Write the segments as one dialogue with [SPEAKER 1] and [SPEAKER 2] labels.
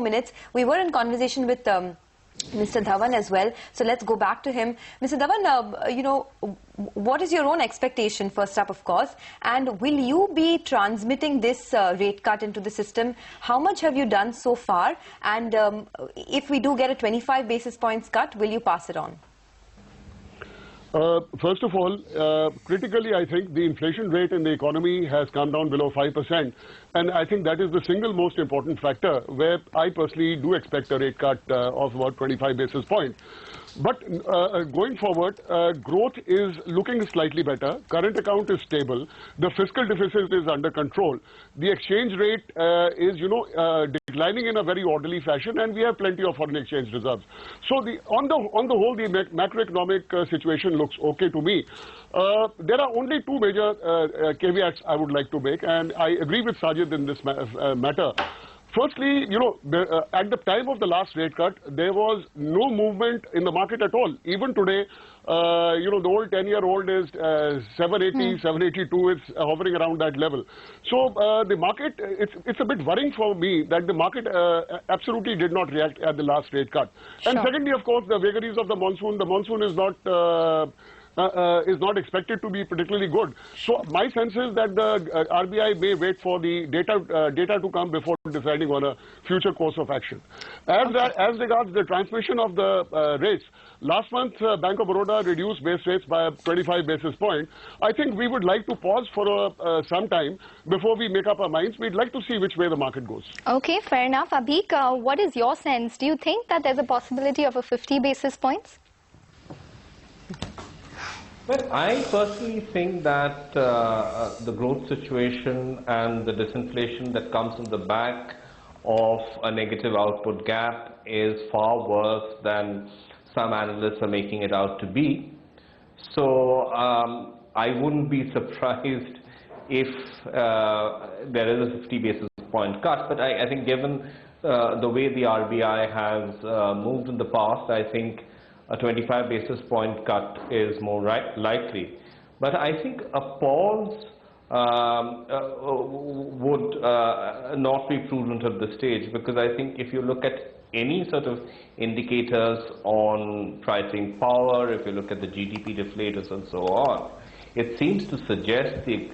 [SPEAKER 1] minutes. We were in conversation with Mr. Dhawan as well. So let's go back to him. Mr. Dhawan, what is your own expectation, first up, of course, and will you be transmitting this rate cut into the system? How much have you done so far? And if we do get a 25 basis points cut, will you pass it on?
[SPEAKER 2] First of all, critically, I think the inflation rate in the economy has come down below 5%. And I think that is the single most important factor where I personally do expect a rate cut of about 25 basis points. But going forward, growth is looking slightly better. Current account is stable. The fiscal deficit is under control. The exchange rate is, declining in a very orderly fashion, and we have plenty of foreign exchange reserves. So on the whole, the macroeconomic situation looks okay to me. There are only two major caveats I would like to make, and I agree with Sajid in this matter. Firstly, at the time of the last rate cut, there was no movement in the market at all. Even today, the old 10-year-old is 780, 782. It's hovering around that level. So the market, it's a bit worrying for me that the market absolutely did not react at the last rate cut. Sure. And secondly, of course, the vagaries of the monsoon. The monsoon is not expected to be particularly good. So my sense is that the RBI may wait for the data to come before deciding on a future course of action. As regards the transmission of the rates, last month Bank of Baroda reduced base rates by 25 basis points. I think we would like to pause for some time before we make up our minds. We'd like to see which way the market goes.
[SPEAKER 3] Okay, fair enough. Abhik, what is your sense? Do you think that there's a possibility of a 50 basis points?
[SPEAKER 4] Well, I personally think that the growth situation and the disinflation that comes on the back of a negative output gap is far worse than some analysts are making it out to be. So I wouldn't be surprised if there is a 50 basis point cut. But I think given the way the RBI has moved in the past, I think a 25 basis point cut is more likely. But I think a pause would not be prudent at this stage, because I think if you look at any sort of indicators on pricing power, if you look at the GDP deflators and so on, it seems to suggest the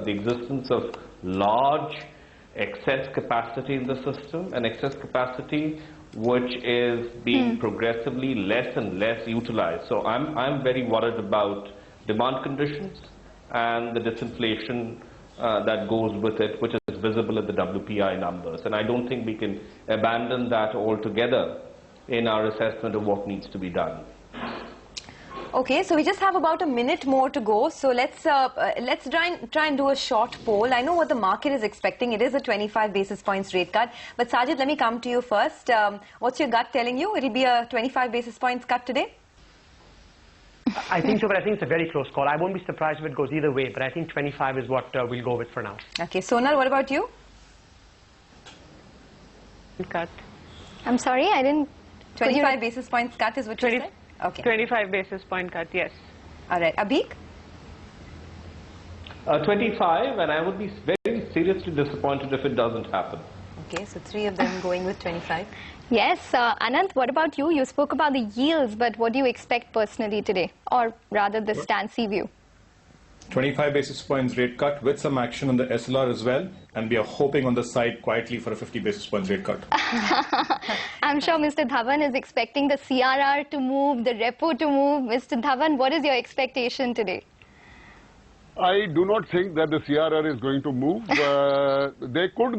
[SPEAKER 4] existence of large excess capacity in the system, and excess capacity which is being progressively less and less utilized. So I'm very worried about demand conditions and the disinflation that goes with it, which is visible in the WPI numbers. And I don't think we can abandon that altogether in our assessment of what needs to be done.
[SPEAKER 1] Okay, so we just have about a minute more to go. So let's try and do a short poll. I know what the market is expecting. It is a 25 basis points rate cut. But Sajid, let me come to you first. What's your gut telling you? It'll be a 25 basis points cut today?
[SPEAKER 5] I think so, but I think it's a very close call. I won't be surprised if it goes either way, but I think 25 is what we'll go with for now.
[SPEAKER 1] Okay, Sonal, what about you?
[SPEAKER 6] Cut.
[SPEAKER 3] I'm sorry, I didn't...
[SPEAKER 1] 25 basis points cut is what you said? Okay.
[SPEAKER 6] 25 basis point cut, yes.
[SPEAKER 1] All right. Abhik?
[SPEAKER 4] 25, and I would be very seriously disappointed if it doesn't happen.
[SPEAKER 1] Okay, so three of them going with 25.
[SPEAKER 3] Yes. Anant, what about you? You spoke about the yields, but what do you expect personally today? Or rather the Stancy view?
[SPEAKER 7] 25 basis points rate cut with some action on the SLR as well, and we are hoping on the side quietly for a 50 basis points rate cut.
[SPEAKER 3] I'm sure Mr. Dhawan is expecting the CRR to move, the repo to move. Mr. Dhawan, what is your expectation today?
[SPEAKER 2] I do not think that the CRR is going to move. There could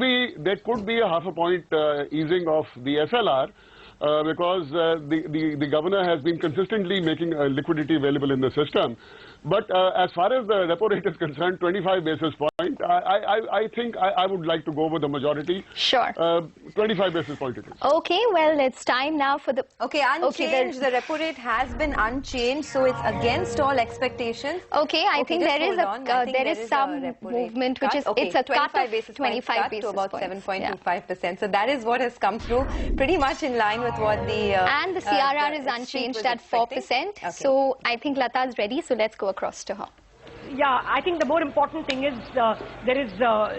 [SPEAKER 2] be a half a point easing of the SLR. Because the governor has been consistently making liquidity available in the system. But as far as the repo rate is concerned, 25 basis point, I think I would like to go with the majority.
[SPEAKER 3] Sure.
[SPEAKER 2] 25 basis point it is.
[SPEAKER 3] Okay, well, it's time now for the...
[SPEAKER 1] Okay, unchanged. The repo rate has been unchanged, so it's against all expectations.
[SPEAKER 3] Okay, I think there is some movement, which is,
[SPEAKER 1] okay,
[SPEAKER 3] it's a cut of 25
[SPEAKER 1] basis to about 7.25%. So that is what has come through, pretty much in line with what the...
[SPEAKER 3] and the CRR is unchanged at 4%. Okay. So I think Lata is ready, so let's go across to her.
[SPEAKER 8] Yeah, I think the more important thing is there is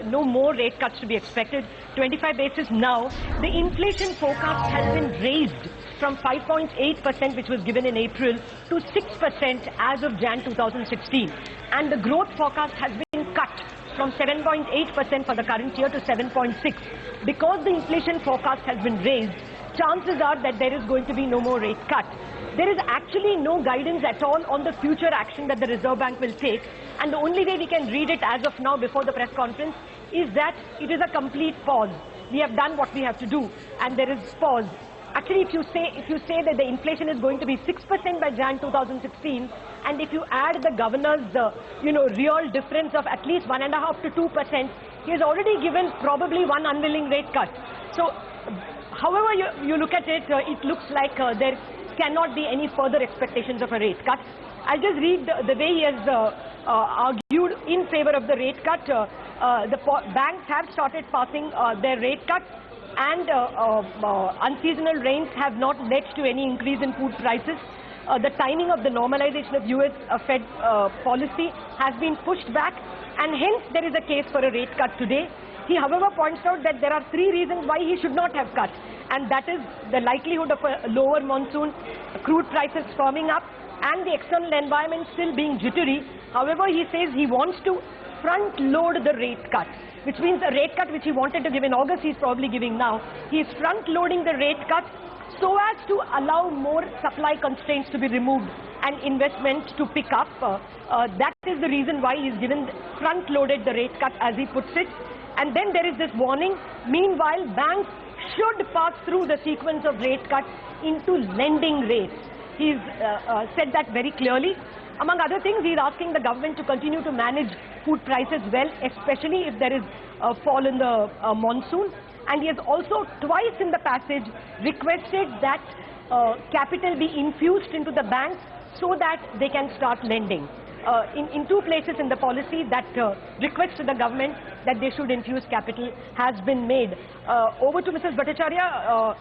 [SPEAKER 8] no more rate cuts to be expected. 25 basis now. The inflation forecast has been raised from 5.8%, which was given in April, to 6% as of Jan 2016. And the growth forecast has been cut from 7.8% for the current year to 7.6%. Because the inflation forecast has been raised, chances are that there is going to be no more rate cut. There is actually no guidance at all on the future action that the Reserve Bank will take, and the only way we can read it as of now before the press conference is that it is a complete pause. We have done what we have to do, and there is pause. Actually, if you say that the inflation is going to be 6% by Jan 2016, and if you add the governor's real difference of at least 1.5 to 2%, he has already given probably one unwilling rate cut. So, however you look at it, it looks like there cannot be any further expectations of a rate cut. I'll just read the way he has argued in favor of the rate cut. The banks have started passing their rate cuts, and unseasonal rains have not led to any increase in food prices. The timing of the normalization of US Fed policy has been pushed back, and hence there is a case for a rate cut today. He, however, points out that there are 3 reasons why he should not have cut, and that is the likelihood of a lower monsoon, crude prices firming up, and the external environment still being jittery. However, he says he wants to front load the rate cut, which means a rate cut which he wanted to give in August, he's probably giving now. He is front loading the rate cut so as to allow more supply constraints to be removed and investment to pick up. That is the reason why he's front loaded the rate cut, as he puts it. And then there is this warning. Meanwhile, banks should pass through the sequence of rate cuts into lending rates. He's said that very clearly. Among other things, he's asking the government to continue to manage food prices well, especially if there is a fall in the monsoon. And he has also twice in the passage requested that capital be infused into the banks so that they can start lending. In 2 places in the policy, that request to the government that they should infuse capital has been made. Over to Mrs. Bhattacharya.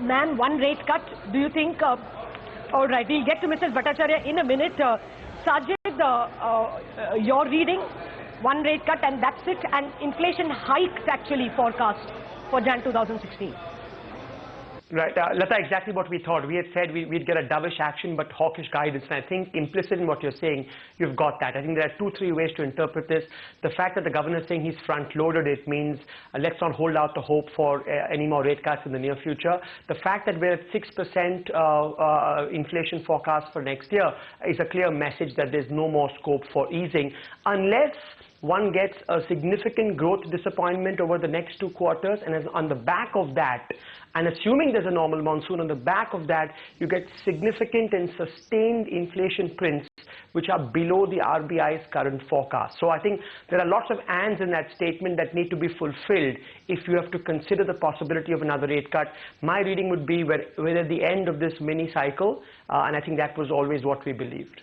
[SPEAKER 8] Ma'am, one rate cut, do you think? All right, we'll get to Mrs. Bhattacharya in a minute. Sajid, your reading, one rate cut and that's it, and inflation hikes actually forecast for Jan 2016.
[SPEAKER 5] Right, Lata, exactly what we thought. We had said we'd get a dovish action but hawkish guidance, and I think implicit in what you're saying, you've got that. I think there are 2-3 ways to interpret this. The fact that the governor is saying he's front-loaded it means let's not hold out the hope for any more rate cuts in the near future. The fact that we're at 6% inflation forecast for next year is a clear message that there's no more scope for easing, unless one gets a significant growth disappointment over the next 2 quarters, and on the back of that, and assuming there's a normal monsoon, on the back of that, you get significant and sustained inflation prints which are below the RBI's current forecast. So I think there are lots of ands in that statement that need to be fulfilled if you have to consider the possibility of another rate cut. My reading would be we're at the end of this mini cycle, and I think that was always what we believed.